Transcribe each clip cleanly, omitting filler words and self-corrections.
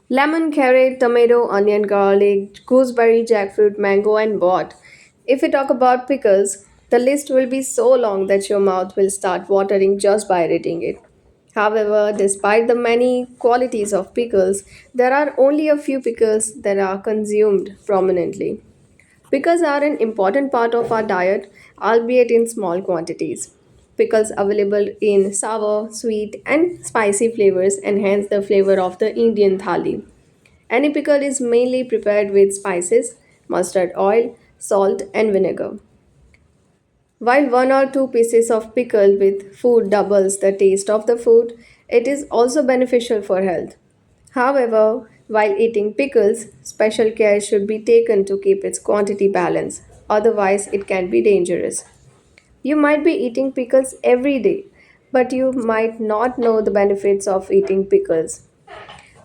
Lemon, carrot, tomato, onion, garlic, gooseberry, jackfruit, mango, and what? If we talk about pickles, the list will be so long that your mouth will start watering just by reading it. However, despite the many qualities of pickles, there are only a few pickles that are consumed prominently. Pickles are an important part of our diet, albeit in small quantities. Pickles available in sour, sweet, and spicy flavors enhance the flavor of the Indian thali. Any pickle is mainly prepared with spices, mustard oil, salt, and vinegar. While one or two pieces of pickle with food doubles the taste of the food, it is also beneficial for health. However, while eating pickles, special care should be taken to keep its quantity balanced, otherwise, it can be dangerous. You might be eating pickles every day, but you might not know the benefits of eating pickles.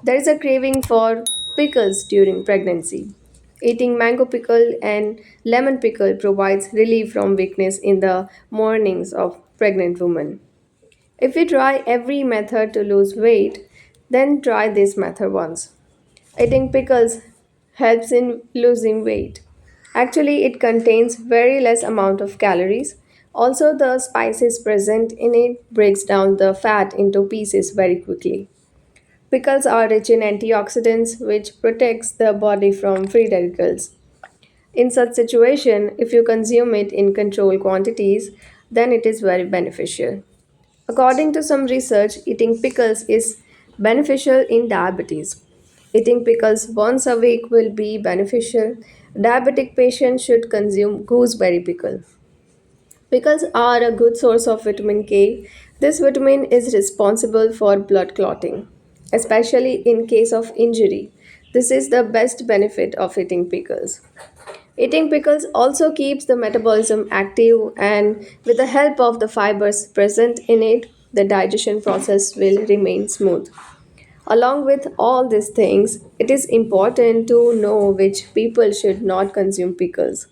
There is a craving for pickles during pregnancy. Eating mango pickle and lemon pickle provides relief from weakness in the mornings of pregnant women. If you try every method to lose weight, then try this method once. Eating pickles helps in losing weight. Actually, it contains very less amount of calories. Also, the spices present in it breaks down the fat into pieces very quickly. Pickles are rich in antioxidants which protects the body from free radicals. In such situation, if you consume it in controlled quantities, then it is very beneficial. According to some research, eating pickles is beneficial in diabetes. Eating pickles once a week will be beneficial. Diabetic patients should consume gooseberry pickle. Pickles are a good source of vitamin K. This vitamin is responsible for blood clotting, especially in case of injury. This is the best benefit of eating pickles. Eating pickles also keeps the metabolism active, and with the help of the fibers present in it, the digestion process will remain smooth. Along with all these things, it is important to know which people should not consume pickles.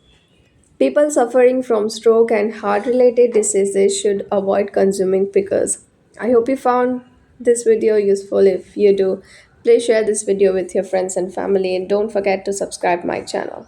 People suffering from stroke and heart related diseases should avoid consuming pickles. I hope you found this video useful. If you do, please share this video with your friends and family and don't forget to subscribe my channel.